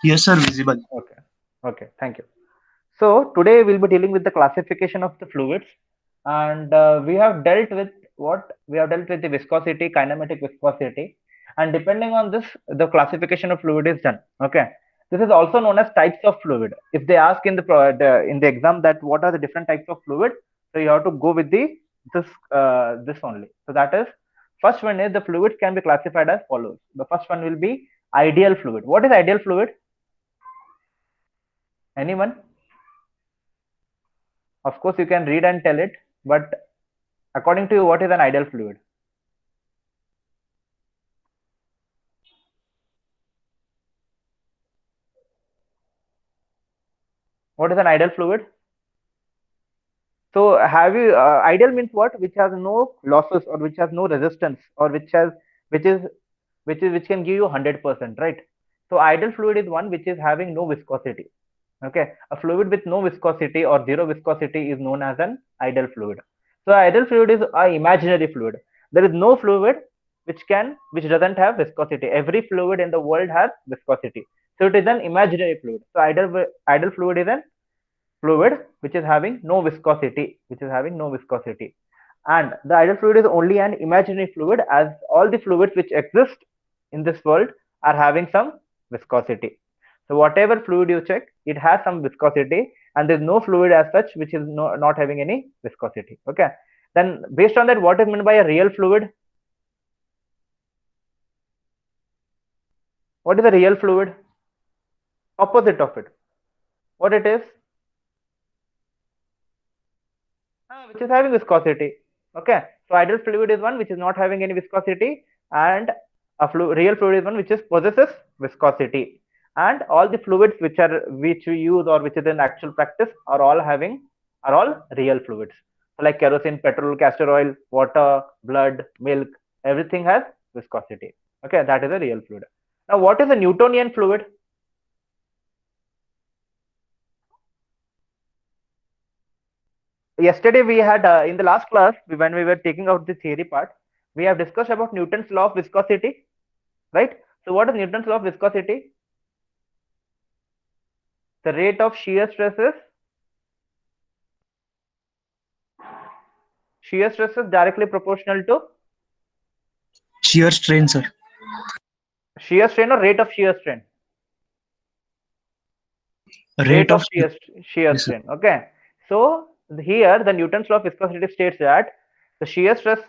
Yes, sir, visible. Okay. Okay. Thank you. So today we'll be dealing with the classification of the fluids, and we have dealt with what we have dealt with the viscosity, kinematic viscosity, and depending on this, the classification of fluid is done. Okay, this is also known as types of fluid. If they ask in the exam that what are the different types of fluid, so you have to go with the this only. So that is first one is the fluids can be classified as follows. The first one will be ideal fluid. What is ideal fluid? Anyone? Of course, you can read and tell it, but according to you, what is an ideal fluid? What is an ideal fluid? So, have you ideal means what? Which has no losses or which has no resistance or which is which can give you 100%, right? So, ideal fluid is one which is having no viscosity. Okay, a fluid with no viscosity or zero viscosity is known as an ideal fluid. So, ideal fluid is a imaginary fluid. There is no fluid which doesn't have viscosity. Every fluid in the world has viscosity. So, it is an imaginary fluid. So, ideal fluid is an fluid which is having no viscosity, and the ideal fluid is only an imaginary fluid, as all the fluids which exist in this world are having some viscosity. So whatever fluid you check, it has some viscosity, and there's no fluid as such which is not having any viscosity. Okay, then based on that, what is meant by a real fluid? What is a real fluid? Opposite of it, what it is? Which is having viscosity. Okay, so ideal fluid is one which is not having any viscosity, and real fluid is one which is possesses viscosity. And all the fluids which we use or which is in actual practice are all real fluids. So like kerosene, petrol, castor oil, water, blood, milk, everything has viscosity. Okay, that is a real fluid. Now, what is a Newtonian fluid? Yesterday we had in the last class when we were taking out the theory part, we have discussed about Newton's law of viscosity, right? So what is Newton's law of viscosity? The rate of shear stress is directly proportional to Shear strain, sir. shear strain, or rate of shear strain? Rate Rate of of shear yes, sir. strain. Okay, so here the Newton's law of viscosity states that the shear stress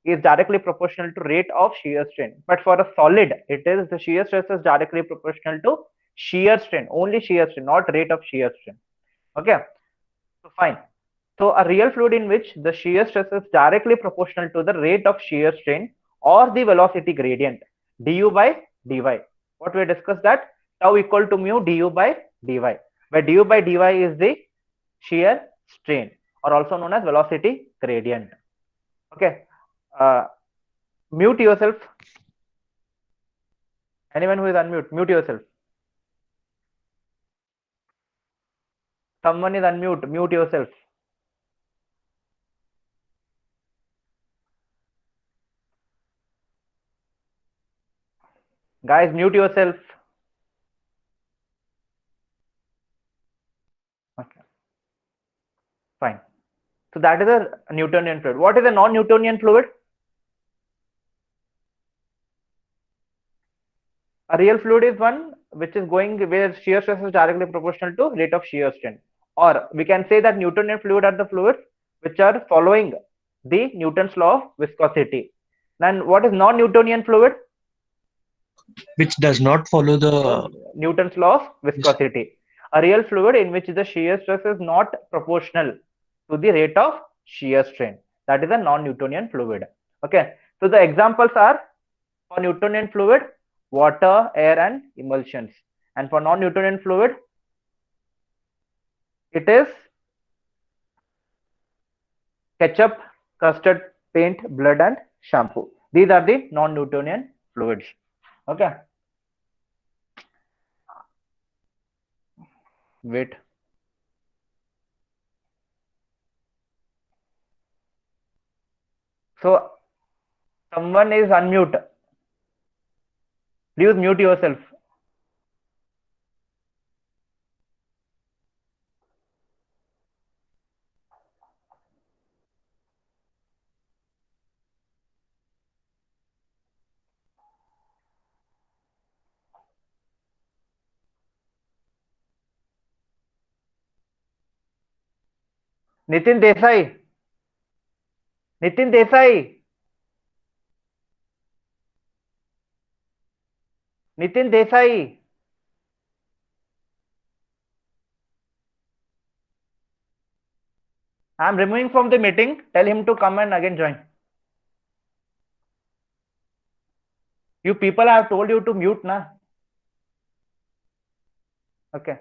is directly proportional to rate of shear strain, but for a solid it is the shear stress is directly proportional to shear strain, only shear strain, not rate of shear strain. Okay, so fine. So a real fluid in which the shear stress is directly proportional to the rate of shear strain or the velocity gradient du by dy. What we discussed, that tau equal to mu du by dy, where du by dy is the shear strain, or also known as velocity gradient. Okay, uh, mute yourself. Anyone who is unmute, mute yourself. Someone is unmute, mute yourself. Guys, mute yourself. Okay, fine. So that is a Newtonian fluid. What is a non-Newtonian fluid? A real fluid is one which is going where shear stress is directly proportional to rate of shear strain. Or we can say that Newtonian fluid are the fluids which are following the Newton's law of viscosity. Then what is non-Newtonian fluid? Which does not follow the Newton's law of viscosity. A real fluid in which the shear stress is not proportional to the rate of shear strain. That is a non-Newtonian fluid. Okay. So the examples are, for Newtonian fluid, water, air, and emulsions. And for non-Newtonian fluid, it is ketchup, custard, paint, blood, and shampoo. These are the non-Newtonian fluids. Okay. Wait. So someone is unmute. Please mute yourself. Nitin Desai. Nitin Desai. Nitin Desai. I'm removing from the meeting. Tell him to come and again join. You people, I have told you to mute, na? Okay.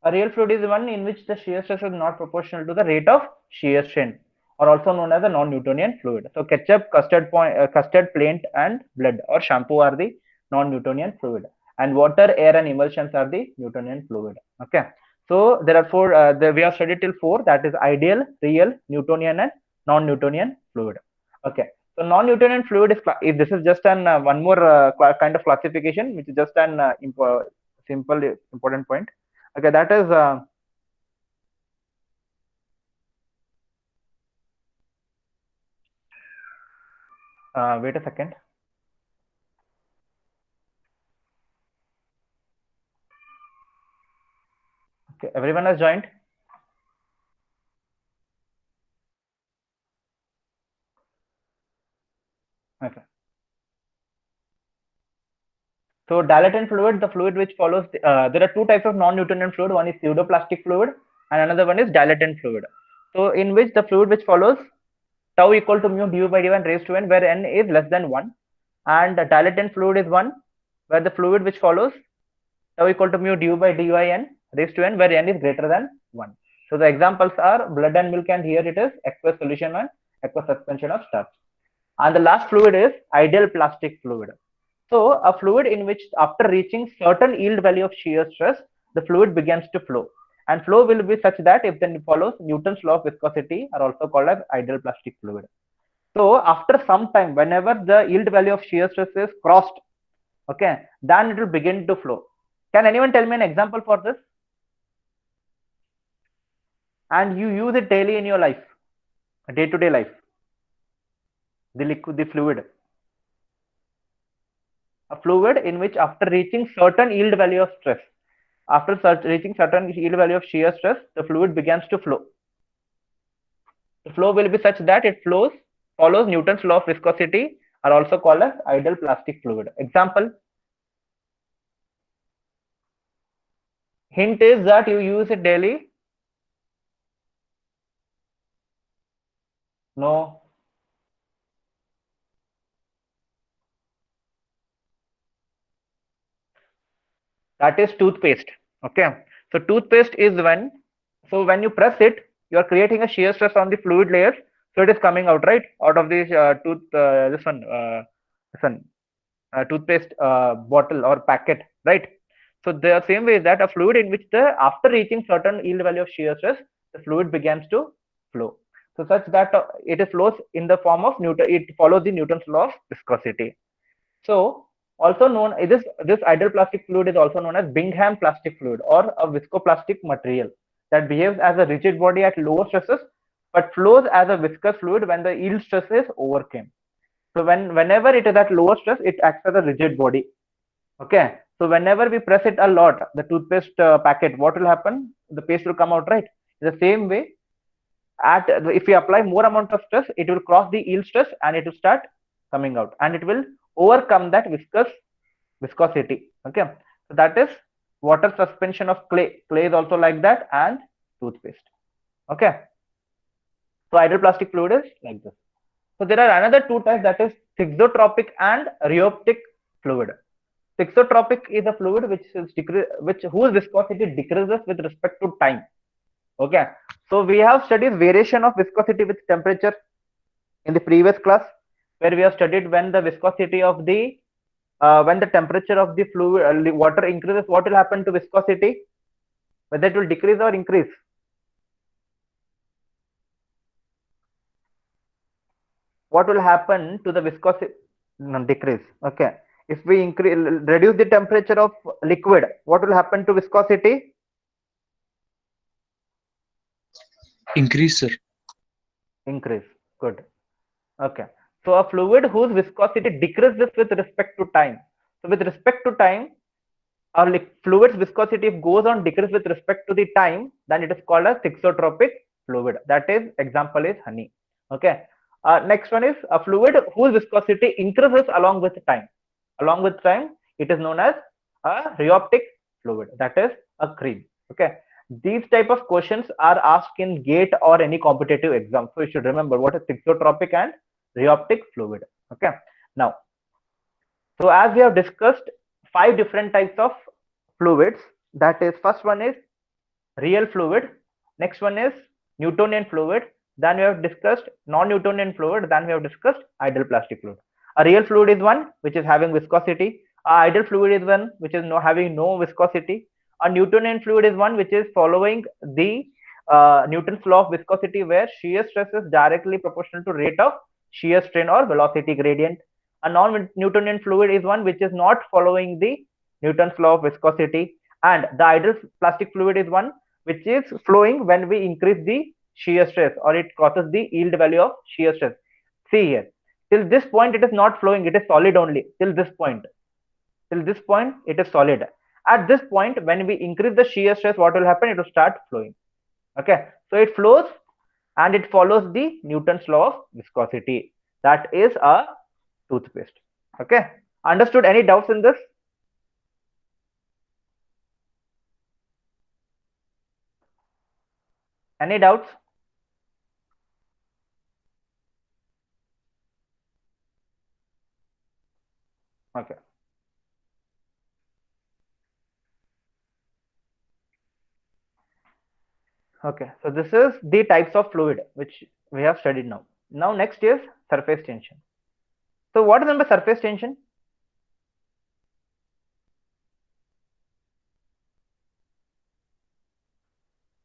A real fluid is one in which the shear stress is not proportional to the rate of shear strain, or also known as a non-Newtonian fluid. So ketchup, custard, plaint, and blood or shampoo are the non-Newtonian fluid, and water, air, and emulsions are the Newtonian fluid. Okay. So there are four. We have studied till four. That is ideal, real, Newtonian, and non-Newtonian fluid. Okay. So non-Newtonian fluid is if this is just an one more kind of classification, which is just an simple important point. Okay, that is wait a second. Okay, everyone has joined. Okay. So dilatant fluid, the fluid which follows, there are two types of non-Newtonian fluid. One is pseudoplastic fluid and another one is dilatant fluid. So in which the fluid which follows tau equal to mu du by dy raised to n, where n is less than 1, and the dilatant fluid is one where the fluid which follows tau equal to mu du by dy n raised to n, where n is greater than 1. So the examples are blood and milk, and here it is aqueous solution and aqueous suspension of starch. And the last fluid is ideal plastic fluid. So a fluid in which after reaching certain yield value of shear stress, the fluid begins to flow. And flow will be such that if then follows Newton's law of viscosity are also called as ideal plastic fluid. So after some time, whenever the yield value of shear stress is crossed, okay, then it will begin to flow. Can anyone tell me an example for this? And you use it daily in your life, day-to-day life. The liquid, the fluid. A fluid in which after reaching certain yield value of stress, after reaching certain yield value of shear stress, the fluid begins to flow. The flow will be such that it follows Newton's law of viscosity, are also called as ideal plastic fluid. Example. Hint is that you use it daily. No. That is toothpaste. Okay. So toothpaste is when you press it, you are creating a shear stress on the fluid layers. So it is coming out, right? Out of this toothpaste bottle or packet, right? So the same way is that a fluid in which after reaching certain yield value of shear stress, the fluid begins to flow. So such that it flows in the form of Newton. It follows the Newton's law of viscosity. So also known this ideal plastic fluid is also known as Bingham plastic fluid or a viscoplastic material that behaves as a rigid body at lower stresses but flows as a viscous fluid when the yield stress is overcame. So whenever it is at lower stress, it acts as a rigid body. Okay. So whenever we press it a lot, the toothpaste packet, what will happen? The paste will come out, right? The same way, if we apply more amount of stress, it will cross the yield stress and it will start coming out, and it will overcome that viscosity. Okay. So that is water suspension of clay. Clay is also like that, and toothpaste. Okay. So ideal plastic fluid is like this. So there are another two types, that is thixotropic and rheoptic fluid. Thixotropic is a fluid whose viscosity decreases with respect to time. Okay. So we have studied variation of viscosity with temperature in the previous class, where we have studied when the viscosity of the when the temperature of the fluid water increases, what will happen to viscosity? Whether it will decrease or increase? What will happen to the viscosity? No, decrease. Okay. If we reduce the temperature of liquid, what will happen to viscosity? Increase, sir. Increase. Good. Okay. So a fluid whose viscosity decreases with respect to time. So with respect to time, or fluid's viscosity goes on decrease with respect to the time, then it is called as thixotropic fluid. That is, example is honey. Okay. Next one is a fluid whose viscosity increases along with time. Along with time, it is known as a rheoptic fluid. That is a cream. Okay. These type of questions are asked in GATE or any competitive exam. So you should remember what is thixotropic and rheoptic fluid. Okay. Now, so as we have discussed, 5 different types of fluids. That is, first one is real fluid. Next one is Newtonian fluid. Then we have discussed non-Newtonian fluid. Then we have discussed ideal plastic fluid. A real fluid is one which is having viscosity. A ideal fluid is one which is having no viscosity. A Newtonian fluid is one which is following the Newton's law of viscosity, where shear stress is directly proportional to rate of shear strain or velocity gradient. A non-Newtonian fluid is one which is not following the Newton's law of viscosity. And the ideal plastic fluid is one which is flowing when we increase the shear stress, or it crosses the yield value of shear stress. See here, till this point it is not flowing, it is solid only. Till this point it is solid. At this point, when we increase the shear stress, what will happen? It will start flowing. Okay, so it flows and it follows the Newton's law of viscosity. That is a toothpaste. Okay, understood? Any doubts in this? Any doubts? Okay. Okay, so this is the types of fluid which we have studied now. Now next is surface tension. So what is the surface tension?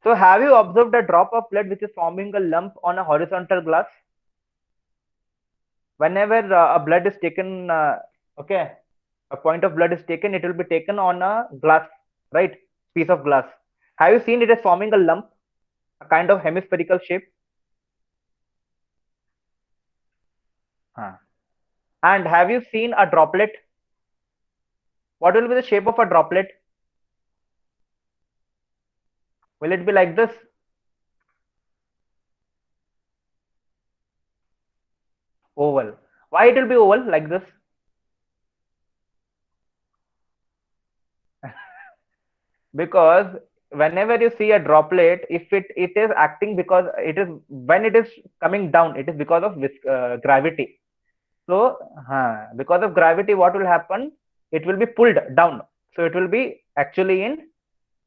So have you observed a drop of blood which is forming a lump on a horizontal glass? Whenever a blood is taken, okay, a point of blood is taken, it will be taken on a glass, right? Piece of glass. Have you seen it is forming a lump, a kind of hemispherical shape? And have you seen a droplet? What will be the shape of a droplet? Will it be like this? Oval. Why it will be oval like this? Because whenever you see a droplet, if it is acting, because it is, when it is coming down, it is because of gravity. So because of gravity, what will happen? It will be pulled down. So it will be actually in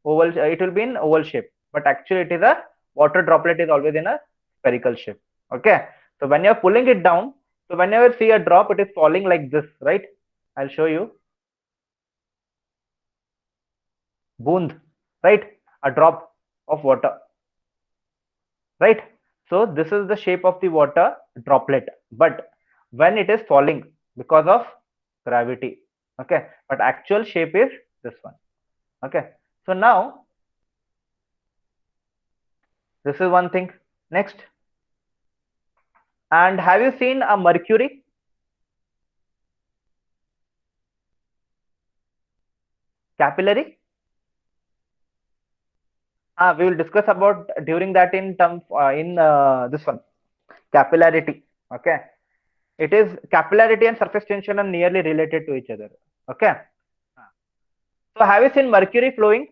oval, it will be in oval shape, but actually it is a water droplet is always in a spherical shape. Okay, so when you're pulling it down, so whenever you see a drop, it is falling like this, right? I'll show you. Boond, right? A drop of water, right? So this is the shape of the water droplet, but when it is falling because of gravity, okay, but actual shape is this one. Okay, so now this is one thing. Next, and have you seen a mercury? Capillary? We will discuss about during that in term in this one, capillarity. Okay, it is capillarity and surface tension are nearly related to each other. Okay, so have you seen mercury flowing?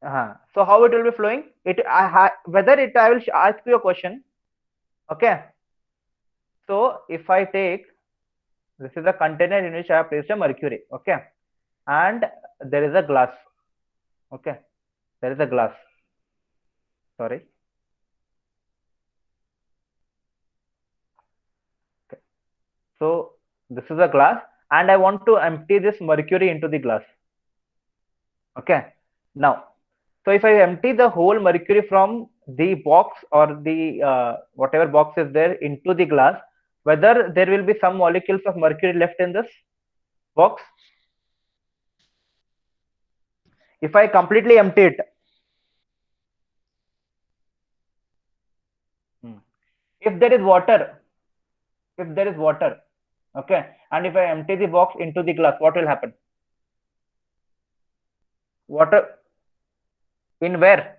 So how it will be flowing? Whether it, I will ask you a question. Okay, so if I take, this is a container in which I have placed a mercury. Okay, and there is a glass. Okay, there is a glass. Sorry. Okay. So this is a glass, and I want to empty this mercury into the glass. Okay. Now, so if I empty the whole mercury from the box, or the whatever box is there, into the glass, whether there will be some molecules of mercury left in this box? If I completely empty it, if there is water, if there is water, okay, And if I empty the box into the glass, what will happen? Water in where?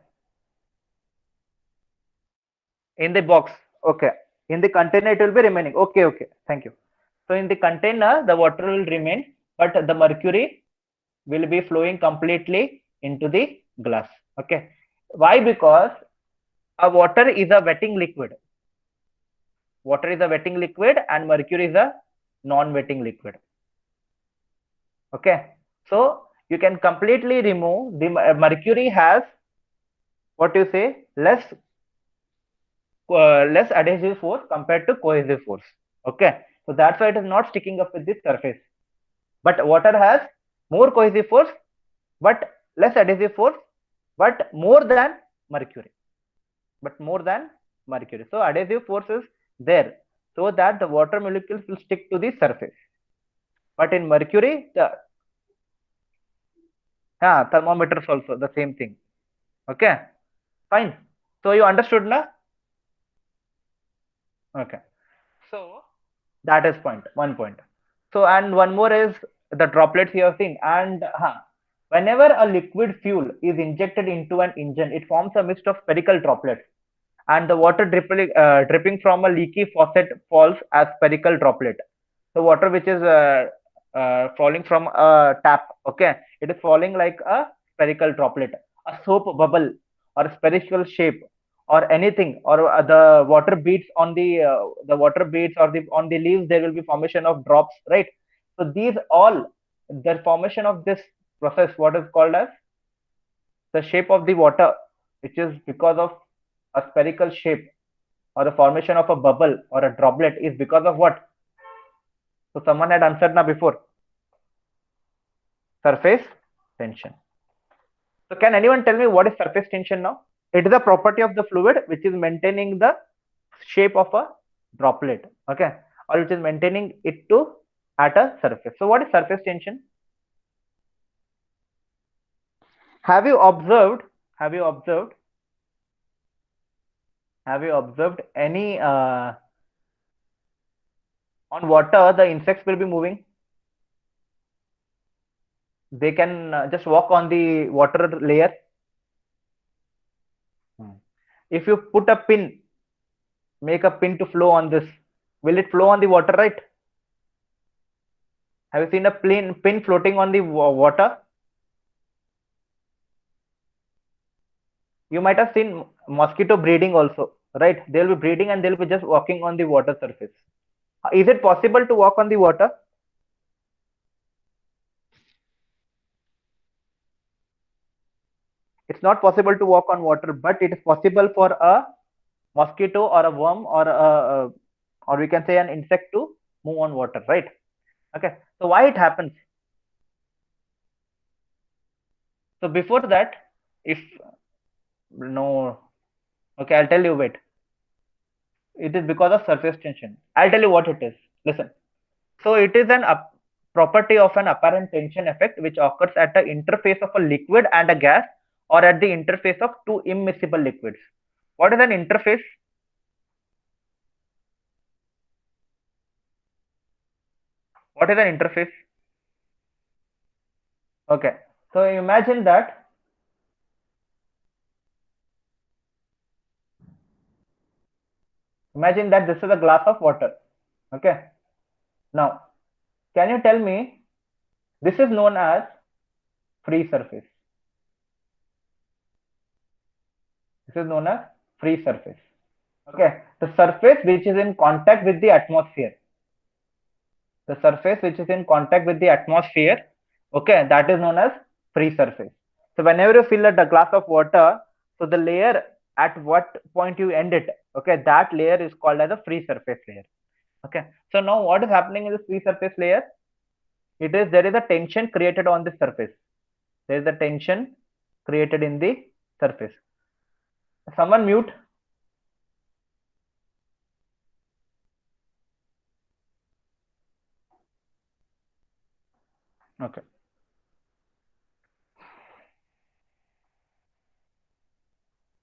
In the box. Okay. In the container, it will be remaining. Okay, okay. Thank you. So in the container, the water will remain, but the mercury will be flowing completely into the glass. Okay. Why? Because a water is a wetting liquid. Water is a wetting liquid and mercury is a non-wetting liquid. Okay. So you can completely remove the mercury has what you say less adhesive force compared to cohesive force. Okay. So that's why it is not sticking up with the surface. But water has more cohesive force, but less adhesive force, but more than mercury. But more than mercury. So adhesive force is there so that the water molecules will stick to the surface. But in mercury, the thermometers also the same thing. Okay, fine. So you understood, na? Okay. So that is one point. So and one more is the droplets you have seen. And whenever a liquid fuel is injected into an engine, it forms a mist of spherical droplets. And the water dripping from a leaky faucet falls as spherical droplet. The water which is falling from a tap, okay, it is falling like a spherical droplet, a soap bubble, or a spherical shape, or anything, or the water beads on the water beads or the on the leaves. There will be formation of drops, right? So these all the formation of this process, what is called as the shape of the water, which is because of a spherical shape or the formation of a bubble or a droplet is because of what? So someone had answered now before. Surface tension. So can anyone tell me what is surface tension now? It is a property of the fluid which is maintaining the shape of a droplet, okay, or which is maintaining it to at a surface. So what is surface tension? Have you observed? Have you observed? Have you observed any on water the insects will be moving? They can just walk on the water layer. If you put a pin, make a pin to flow on this, will it flow on the water, right? Have you seen a pin floating on the water? You might have seen mosquito breeding also, right? They'll be breeding and they'll be just walking on the water surface. Is it possible to walk on the water? It's not possible to walk on water, but it is possible for a mosquito or a worm or we can say an insect to move on water, right? Okay. So why it happens? So before that, if no, okay, I'll tell you. Wait, it is because of surface tension. I'll tell you what it is. Listen. So it is an property of an apparent tension effect which occurs at the interface of a liquid and a gas or at the interface of two immiscible liquids. What is an interface? What is an interface? Okay. So imagine that this is a glass of water. Okay. Now, can you tell me this is known as free surface? This is known as free surface. Okay. The surface which is in contact with the atmosphere. The surface which is in contact with the atmosphere, okay, that is known as free surface. So whenever you fill a glass of water, so the layer at what point you end it, okay, that layer is called as a free surface layer. Okay. So now what is happening in this free surface layer? There is a tension created on the surface. There is a tension created in the surface. Someone mute. Okay.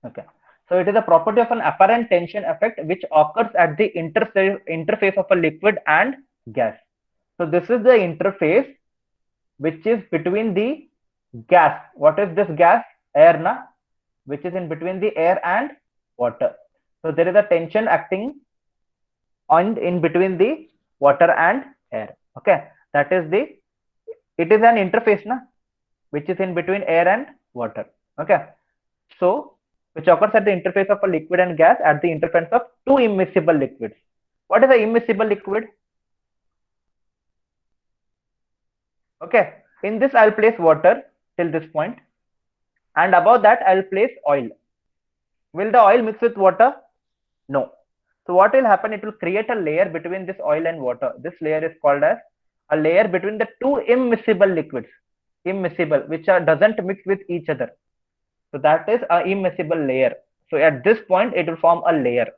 Okay. So it is a property of an apparent tension effect which occurs at the interface of a liquid and gas. So this is the interface which is between the gas. What is this gas? Air, na? Which is in between the air and water. So there is a tension acting on in between the water and air. Okay, that is the, it is an interface, na, which is in between air and water. Okay, so which occurs at the interface of a liquid and gas at the interface of two immiscible liquids. What is an immiscible liquid? Okay, in this I'll place water till this point, and above that I'll place oil. Will the oil mix with water? No. So what will happen? It will create a layer between this oil and water. This layer is called as a layer between the two immiscible liquids. Immiscible, which doesn't mix with each other. So that is a immiscible layer. So at this point, it will form a layer.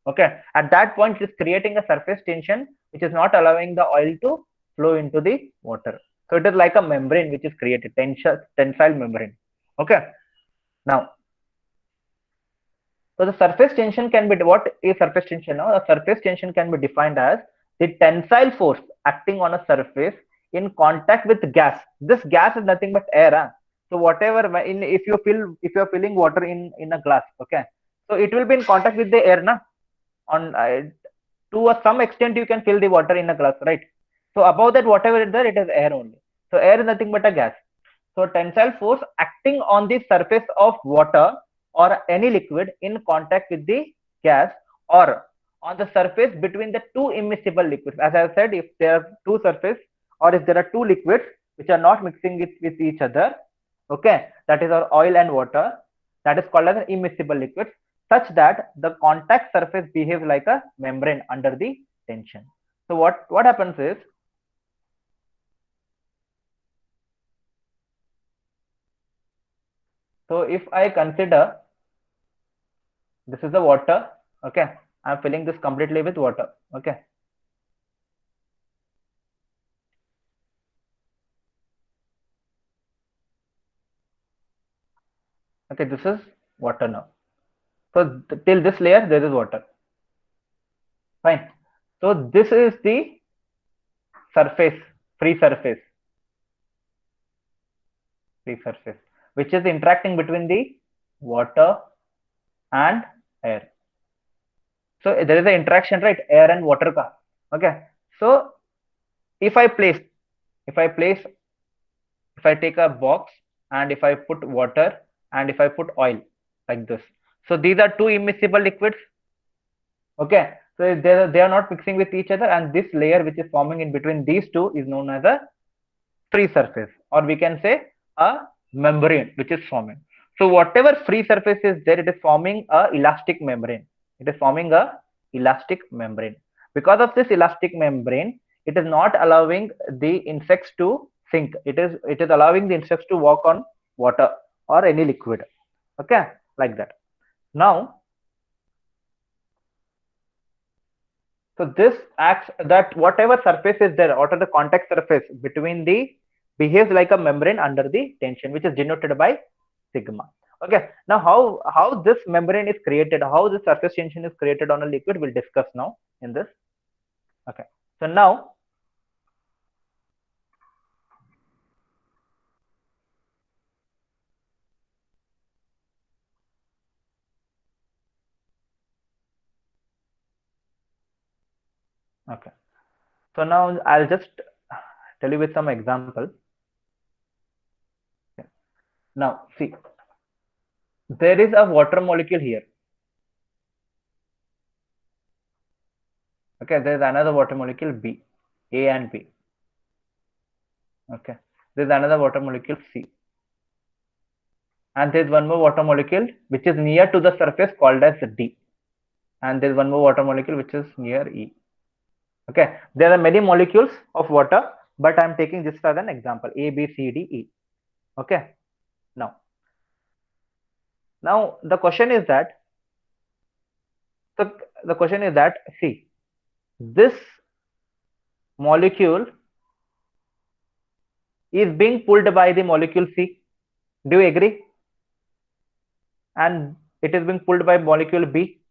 Okay. At that point, it is creating a surface tension, which is not allowing the oil to flow into the water. So it is like a membrane which is created, tensile membrane. Okay. Now, so the surface tension can be, what is surface tension now? A surface tension can be defined as the tensile force acting on a surface in contact with gas. This gas is nothing but air. Huh? So whatever in, if you are filling water in a glass, okay, so it will be in contact with the air, na? On to some extent you can fill the water in a glass, right? So above that, whatever is there, it is air only. So air is nothing but a gas. So tensile force acting on the surface of water or any liquid in contact with the gas, or on the surface between the two immiscible liquids. As I said, if there are two surfaces, or if there are two liquids which are not mixing with each other, okay, that is our oil and water, that is called as an immiscible liquid, such that the contact surface behaves like a membrane under the tension. So what happens is, so if I consider this is the water, okay, I'm filling this completely with water, okay. Okay, this is water now. So till this layer, there is water. Fine. So this is the surface, free surface, which is interacting between the water and air. So there is an interaction, right? Air and water ka. Okay. So if I place, if I take a box and if I put water and if I put oil like this, so these are two immiscible liquids. Okay. So they are not mixing with each other, and this layer which is forming in between these two is known as a free surface, or we can say a membrane which is forming. So whatever free surface is there, it is forming a elastic membrane. It is forming a elastic membrane. Because of this elastic membrane, it is not allowing the insects to sink. It is allowing the insects to walk on water or any liquid. Okay, like that. Now, so this acts that whatever surface is there, what are the contact surface between the, behaves like a membrane under the tension, which is denoted by sigma. Okay. Now how this membrane is created, how the surface tension is created on a liquid, we'll discuss now in this. Okay. So now okay. So now I'll just tell you with some example. Okay. Now see, there is a water molecule here. Okay, there is another water molecule B, A and B. Okay, there is another water molecule C, and there is one more water molecule which is near to the surface called as D, and there is one more water molecule which is near E. Okay, there are many molecules of water, but I'm taking this as an example: A, B, C, D, E. Okay, now the question is that, the question is that, see, this molecule is being pulled by the molecule C. Do you agree? And it is being pulled by molecule B.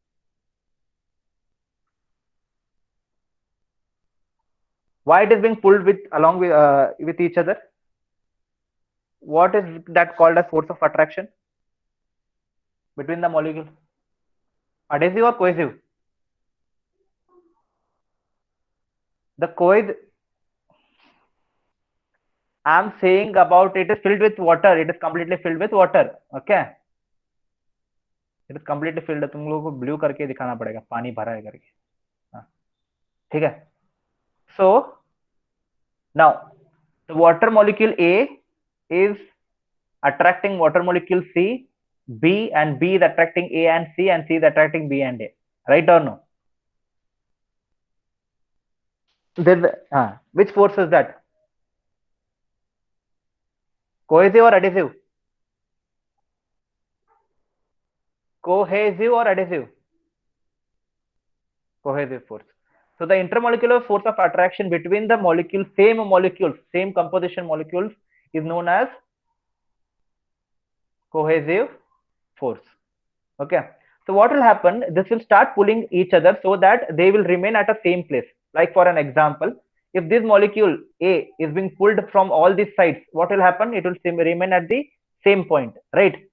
Why it is being pulled with along with each other? What is that called as force of attraction between the molecule? Adhesive or cohesive? The cohesive, I'm saying about it is filled with water. It is completely filled with water. Okay. It is completely filled. तुम लोगों को blue करके दिखाना पड़ेगा, पानी भरा है करके. हाँ, ठीक है. So now the water molecule A is attracting water molecule C, B, and B is attracting A and C is attracting B and A. Right or no? Which force is that? Cohesive or adhesive? Cohesive or adhesive? Cohesive force. So the intermolecular force of attraction between the molecules, same composition molecules, is known as cohesive force. Okay. So what will happen? This will start pulling each other so that they will remain at a same place. Like for an example, if this molecule A is being pulled from all these sides, what will happen? It will remain at the same point, right?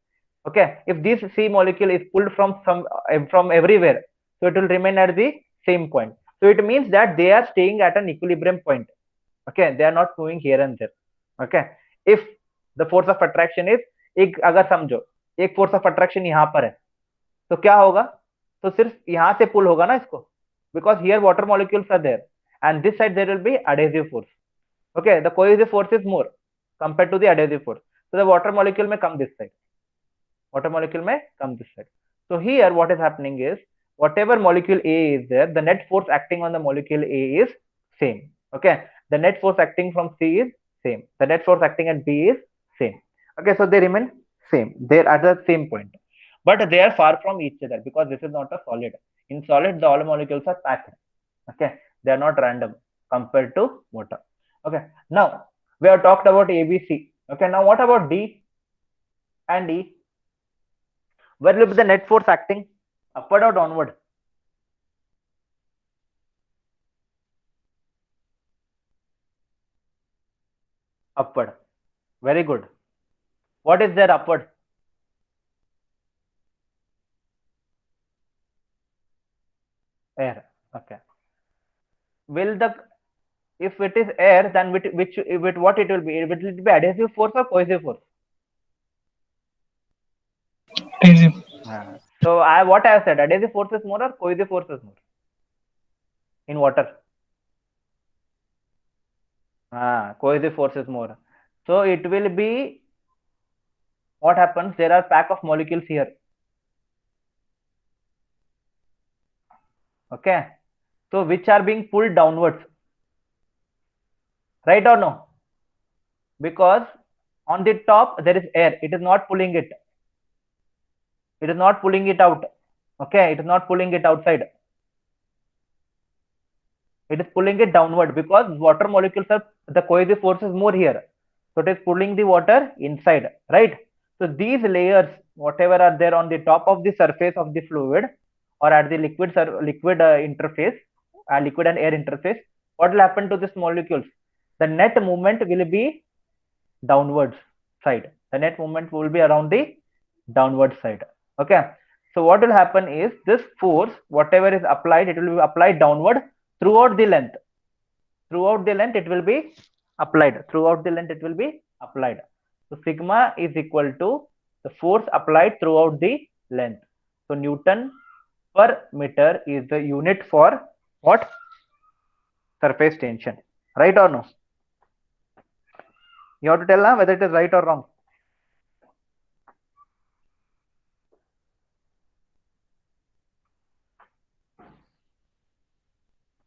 Okay. If this C molecule is pulled from everywhere, so it will remain at the same point. So it means that they are staying at an equilibrium point. Okay, they are not moving here and there. Okay, if the force of attraction is एक, अगर समझो एक force of attraction यहाँ पर है, तो क्या होगा? तो सिर्फ यहाँ से पुल होगा ना इसको, because here water molecules are there and this side there will be adhesive force. Okay, the cohesive force is more compared to the adhesive force. So the water molecule may come this side. Water molecule may come this side. So here what is happening is whatever molecule A is there, the net force acting on the molecule A is same. Okay, the net force acting from C is same. The net force acting at B is same. Okay, so they remain same. They're at the same point, but they are far from each other because this is not a solid. In solid, the all molecules are packed. Okay, they are not random compared to water. Okay, now we have talked about A, B, C. Okay, now what about D and E? Where will be the net force acting? Upward or downward? Upward. Very good. What is there upward? Air. Okay. Will the, if it is air, then what it will be? Will it be adhesive force or cohesive force? Adhesive. So what I have said, adhesive force is more or cohesive force is more in water? Cohesive force is more. So it will be, what happens? There are pack of molecules here. Okay, so which are being pulled downwards, right or no? Because on the top there is air, it is not pulling it. It is not pulling it out. Okay, it is not pulling it outside. It is pulling it downward because water molecules are, the cohesive force is more here. So it is pulling the water inside, right? So these layers, whatever are there on the top of the surface of the fluid or at the liquid interface, liquid and air interface, what will happen to these molecules? The net movement will be downwards side. The net movement will be around the downward side. Okay, so what will happen is this force, whatever is applied, it will be applied downward throughout the length. Throughout the length it will be applied. Throughout the length it will be applied. So sigma is equal to the force applied throughout the length. So Newton per meter is the unit for what? Surface tension. Right or no? You have to tell now whether it is right or wrong.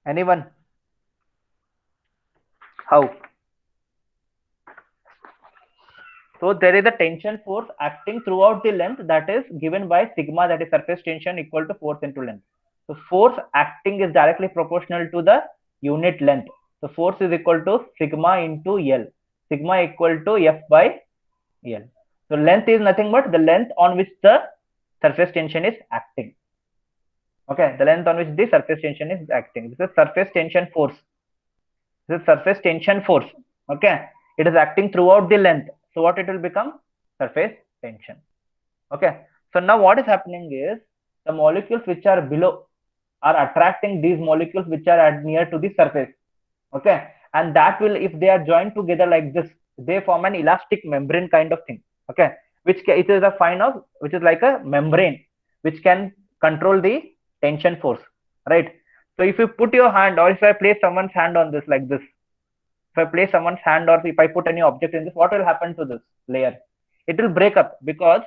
Anyone? How? So there is a tension force acting throughout the length that is given by sigma, that is surface tension equal to force into length. So force acting is directly proportional to the unit length. So force is equal to sigma into L. Sigma equal to F by L. So length is nothing but the length on which the surface tension is acting. Okay, the length on which the surface tension is acting. This is surface tension force. This is surface tension force. Okay, it is acting throughout the length. So what it will become? Surface tension. Okay, so now what is happening is the molecules which are below are attracting these molecules which are at near to the surface. Okay, and that will, if they are joined together like this, they form an elastic membrane kind of thing. Okay, it is a fine of, which is like a membrane which can control the tension force, right? So if you put your hand, or if I place someone's hand on this like this, if I place someone's hand, or if I put any object in this, what will happen to this layer? It will break up, because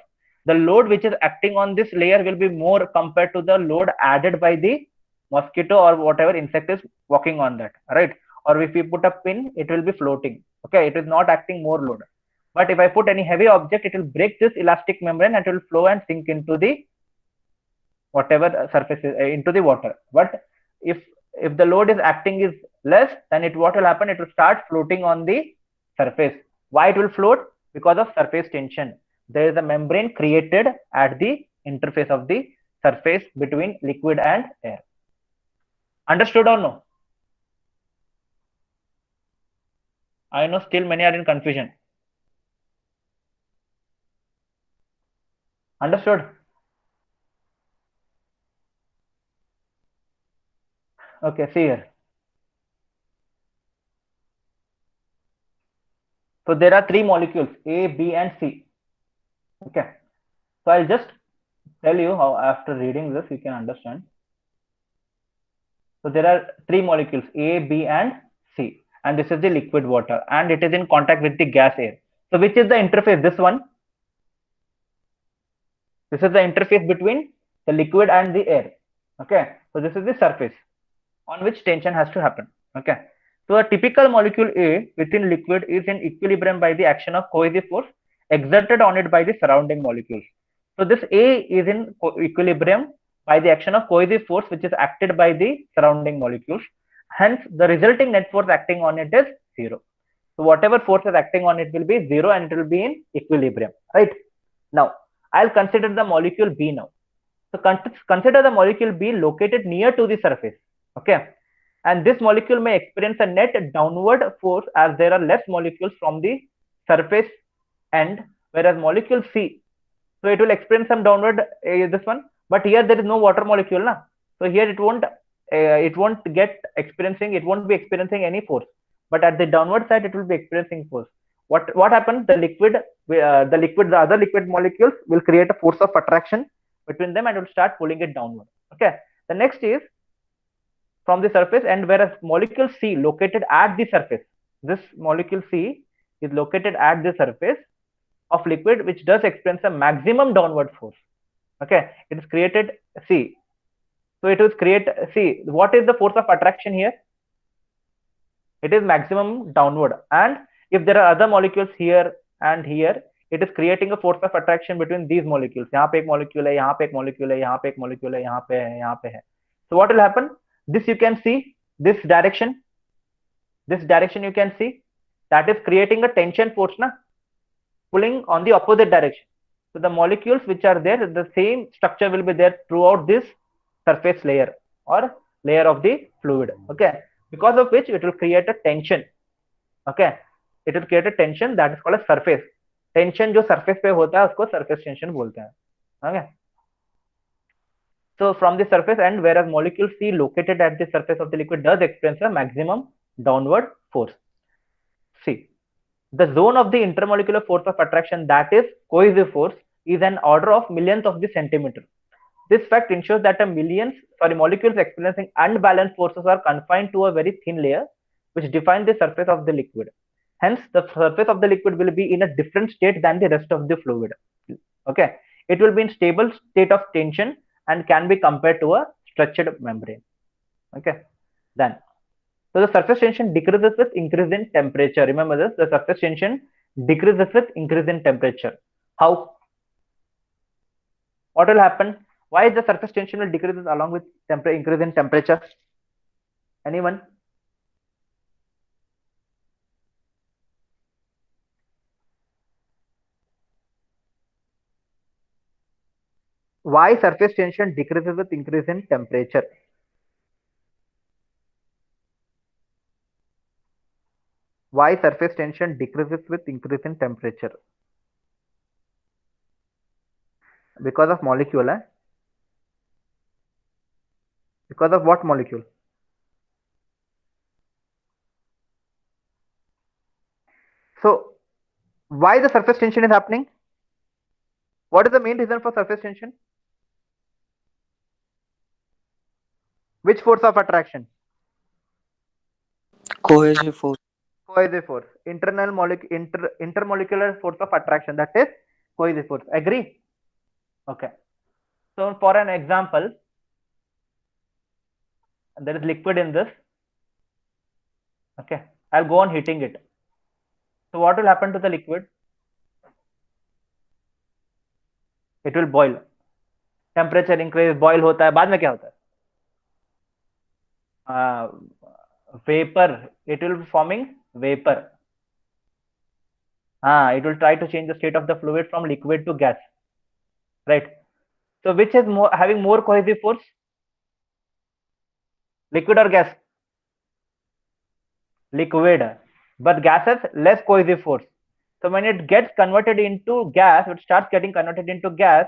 the load which is acting on this layer will be more compared to the load added by the mosquito or whatever insect is walking on that, right? Or if we put a pin, it will be floating. Okay, it is not acting more load. But if I put any heavy object, it will break this elastic membrane and it will flow and sink into the whatever surface is, into the water. But if the load is acting is less, then it, what will happen, it will start floating on the surface. Why it will float? Because of surface tension. There is a membrane created at the interface of the surface between liquid and air. Understood or no? I know still many are in confusion. Understood? Okay, see here. So there are three molecules, A, B, and C. Okay. So I'll just tell you how, after reading this, you can understand. So there are three molecules, A, B, and C. And this is the liquid water. And it is in contact with the gas air. So which is the interface? This one. This is the interface between the liquid and the air. Okay. So this is the surface on which tension has to happen. Okay. So a typical molecule A within liquid is in equilibrium by the action of cohesive force exerted on it by the surrounding molecules. So this A is in equilibrium by the action of cohesive force which is acted by the surrounding molecules. Hence, the resulting net force acting on it is zero. So whatever force is acting on it will be zero and it will be in equilibrium, right? Now, I'll consider the molecule B now. So consider the molecule B located near to the surface. Okay. And this molecule may experience a net downward force as there are less molecules from the surface end, whereas molecule C, so it will experience some downward, this one, but here there is no water molecule, na? So here it won't get experiencing, it won't be experiencing any force, but at the downward side it will be experiencing force. What happens? The other liquid molecules will create a force of attraction between them and will start pulling it downward. Okay. The next is from the surface, and whereas molecule C located at the surface, this molecule C is located at the surface of liquid, which does experience a maximum downward force. Okay, it is created C. So it will create C. What is the force of attraction here? It is maximum downward. And if there are other molecules here and here, it is creating a force of attraction between these molecules. यहाँ पे एक molecule है, यहाँ पे एक molecule है, यहाँ पे एक molecule है, यहाँ पे है, यहाँ पे है. So what will happen? This you can see, this direction you can see, that is creating a tension force, na? Pulling on the opposite direction. So the molecules which are there, the same structure will be there throughout this surface layer or layer of the fluid. Okay, because of which it will create a tension. Okay, it will create a tension that is called a surface tension. जो surface पे होता है उसको surface tension बोलते हैं. Okay. So from the surface end, whereas molecule C located at the surface of the liquid does experience a maximum downward force. See, the zone of the intermolecular force of attraction, that is cohesive force, is an order of millionth of the centimeter. This fact ensures that molecules experiencing unbalanced forces are confined to a very thin layer which defines the surface of the liquid. Hence, the surface of the liquid will be in a different state than the rest of the fluid. Okay, it will be in stable state of tension and can be compared to a stretched membrane. Okay, then. So the surface tension decreases with increase in temperature. Remember this, the surface tension decreases with increase in temperature. How? What will happen? Why the surface tension will decrease along with increase in temperature? Anyone? Why surface tension decreases with increase in temperature? why surface tension decreases with increase in temperature? Because of molecule, eh? Because of what molecule? So why the surface tension is happening? What is the main reason for surface tension? Which force of attraction? Cohesive force. Cohesive force. Intermolecular force of attraction, that is cohesive force. Agree? Okay. So for an example, there is liquid in this. Okay. I'll go on heating it. So what will happen to the liquid? It will boil. Temperature increase, boil होता है, बाद में क्या होता है? Vapor. It will be forming vapor. It will try to change the state of the fluid from liquid to gas. Right. So which is having more cohesive force? Liquid or gas? Liquid. But gas has less cohesive force. So when it gets converted into gas, it starts getting converted into gas.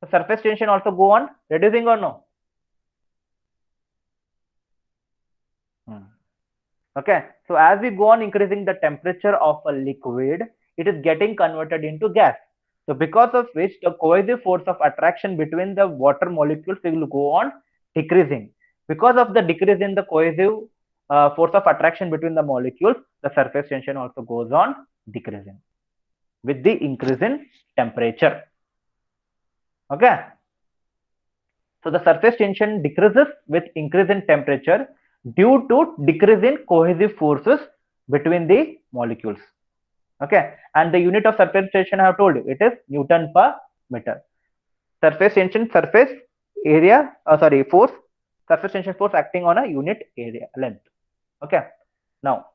The surface tension also go on reducing or no? Okay. So as we go on increasing the temperature of a liquid, it is getting converted into gas. So because of which the cohesive force of attraction between the water molecules will go on decreasing. Because of the decrease in the cohesive force of attraction between the molecules, the surface tension also goes on decreasing with the increase in temperature. Okay. So the surface tension decreases with increase in temperature due to decrease in cohesive forces between the molecules. Okay. And the unit of surface tension I have told you, it is Newton per meter. Surface tension, surface area, force, surface tension force acting on a unit area length. Okay. Now,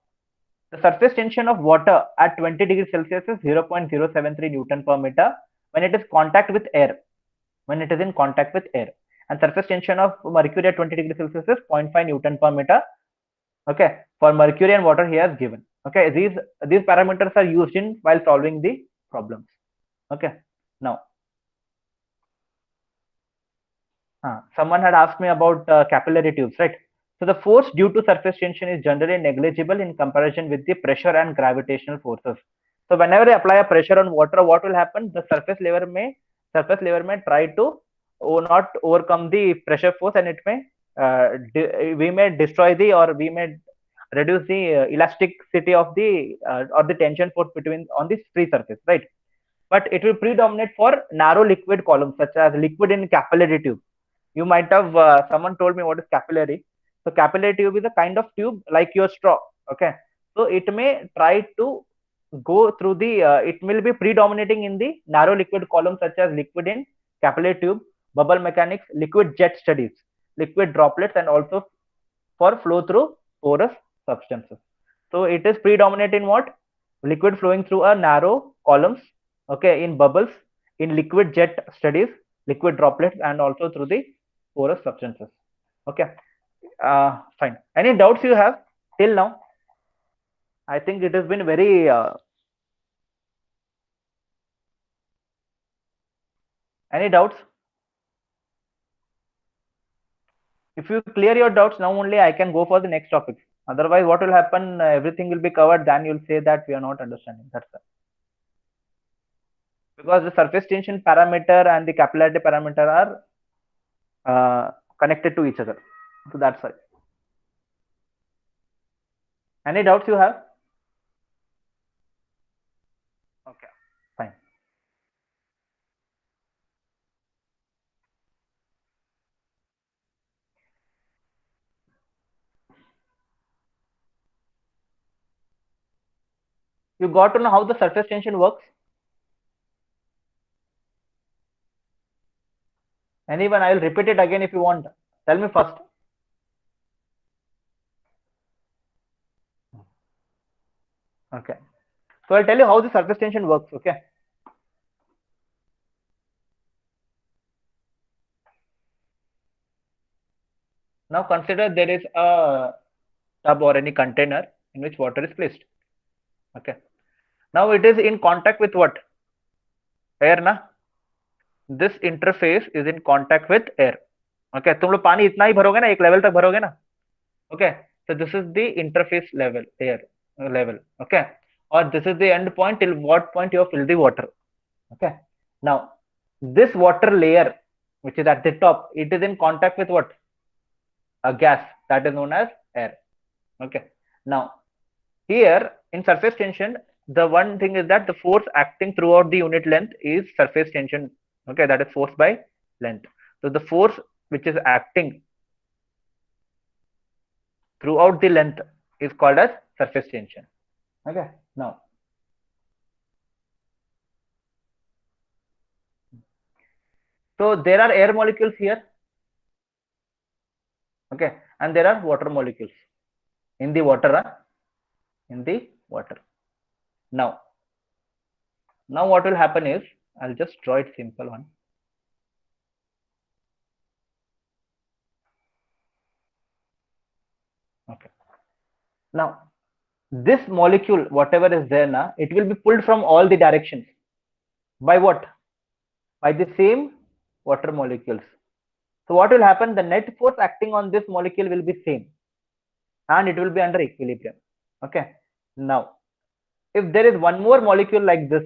the surface tension of water at 20 degrees Celsius is 0.073 Newton per meter when it is contact with air. When it is in contact with air. And surface tension of mercury at 20 degrees Celsius is 0.5 Newton per meter. Okay. For mercury and water he has given. Okay. These parameters are used in while solving the problems. Okay. Now, someone had asked me about capillary tubes, right? So the force due to surface tension is generally negligible in comparison with the pressure and gravitational forces. So whenever I apply a pressure on water, what will happen? The surface layer may try to not overcome the pressure force, and it may we may destroy the, or we may reduce the elasticity of the or the tension force between on this free surface, right? But it will predominate for narrow liquid columns such as liquid in capillary tube. You might have someone told me what is capillary. So capillary tube is a kind of tube like your straw. Okay. So it may try to go through the it will be predominating in the narrow liquid column such as liquid in capillary tube, bubble mechanics, liquid jet studies, liquid droplets, and also for flow through porous substances. So it is predominant in what? Liquid flowing through a narrow columns, okay, in bubbles, in liquid jet studies, liquid droplets, and also through the porous substances. Okay. Fine. Any doubts you have till now? I think it has been very any doubts? If you clear your doubts now, only I can go for the next topic. Otherwise, what will happen? Everything will be covered. Then you'll say that we are not understanding. That's it. Because the surface tension parameter and the capillarity parameter are connected to each other. So that's why. Any doubts you have? Okay, fine. You got to know how the surface tension works? Anyone? I will repeat it again if you want. Tell me first. Okay. So I'll tell you how the surface tension works. Okay. Now consider there is a tub or any container in which water is placed. Okay. Now it is in contact with what? Air na? This interface is in contact with air. Okay. तुम लोग पानी इतना ही भरोगे ना, एक level तक भरोगे ना. Okay. So this is the interface level, air level. Okay. Or this is the end point till what point you have filled the water. Okay. Now this water layer, which is at the top, it is in contact with what? A gas, that is known as air. Okay. Now here in surface tension, the one thing is that the force acting throughout the unit length is surface tension. Okay, that is force by length. So the force which is acting throughout the length is called as surface tension. Okay. Now so there are air molecules here. Okay, and there are water molecules in the water. In the water. Now what will happen is, I'll just draw it simple one. Okay. Now this molecule, whatever is there now, it will be pulled from all the directions. By what? By the same water molecules. So what will happen? The net force acting on this molecule will be same, and it will be under equilibrium. Okay. Now if there is one more molecule like this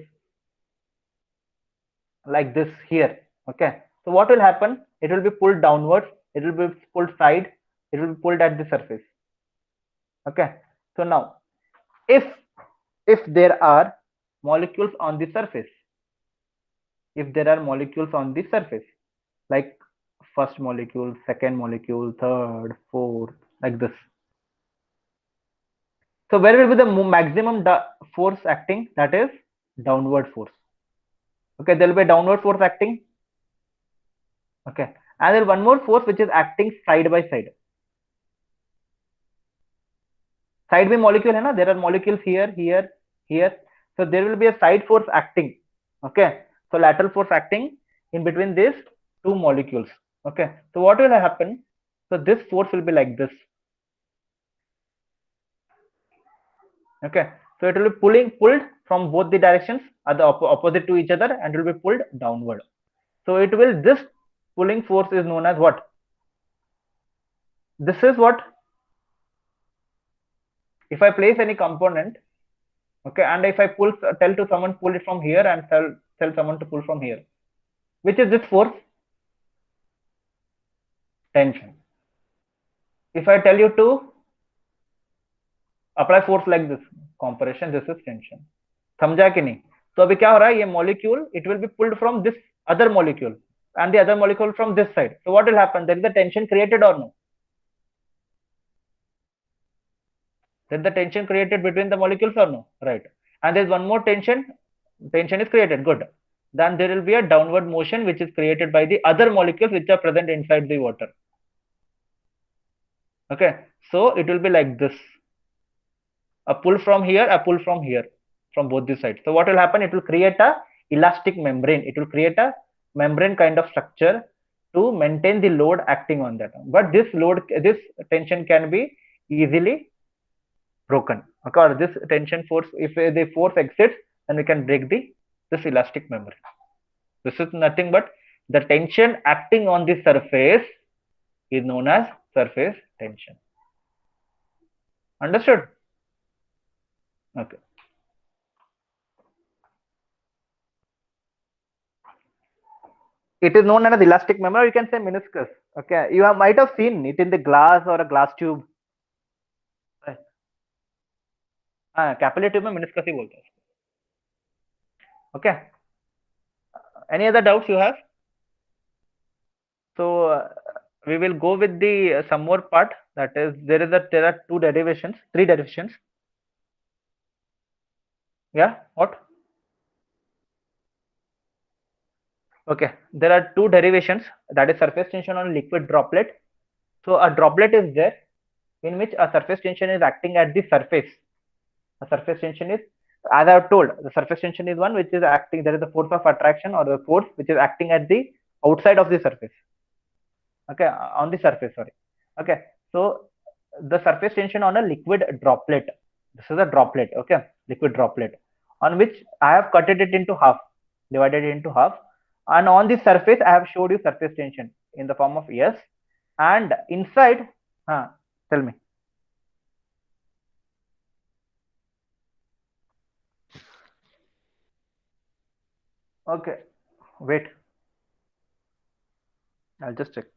here. Okay. So what will happen? It will be pulled downwards, it will be pulled side, it will be pulled at the surface. Okay. So now if there are molecules on the surface, like first molecule, second molecule, third, fourth, like this, so where will be the maximum force acting? That is downward force. Okay, there will be a downward force acting. Okay, and then one more force which is acting side by side. Side में molecule है ना, there are molecules here, here, here. So there will be a side force acting. Okay, so lateral force acting in between these two molecules. Okay, so what will happen? So this force will be like this. Okay, so it will be pulled from both the directions, are the opposite to each other, and will be pulled downward. So it will, this pulling force is known as what? This is what? If I place any component, okay, and if I tell to someone pull it from here, and tell someone to pull from here, which is this force? Tension. If I tell you to apply force like this, compression, this is tension. समझा कि नहीं? तो अभी क्या हो रहा है? ये molecule, it will be pulled from this other molecule, and the other molecule from this side. So what will happen? There is a tension created or no? There is the tension created between the molecules or no? Right. And there is one more tension. Tension is created. Good. Then there will be a downward motion which is created by the other molecules which are present inside the water. Okay. So it will be like this. A pull from here, a pull from here, from both the sides. So what will happen? It will create a elastic membrane. It will create a membrane kind of structure to maintain the load acting on that. But this tension can be easily broken. Okay, or this tension force, if the force exits, then we can break this elastic membrane. This is nothing but the tension acting on the surface is known as surface tension. Understood? Okay. It is known as elastic membrane, or you can say meniscus. Okay, you might have seen it in the glass or a glass tube. हाँ, capillary tube में meniscus ही बोलते हैं. Okay. Any other doubts you have? So we will go with the some more part, that is there are three derivations. Yeah, what? Okay, there are two derivations, that is surface tension on a liquid droplet. So a droplet is there in which a surface tension is acting at the surface. A surface tension is, as I have told, the surface tension is one which is acting, there is a force of attraction or the force which is acting at the outside of the surface. Okay, on the surface, sorry. Okay, so the surface tension on a liquid droplet, This is a droplet, okay, liquid droplet, on which I have cut it into half, divided it into half, and on the surface I have showed you surface tension in the form of S, and inside, tell me. Okay, wait, I'll just check.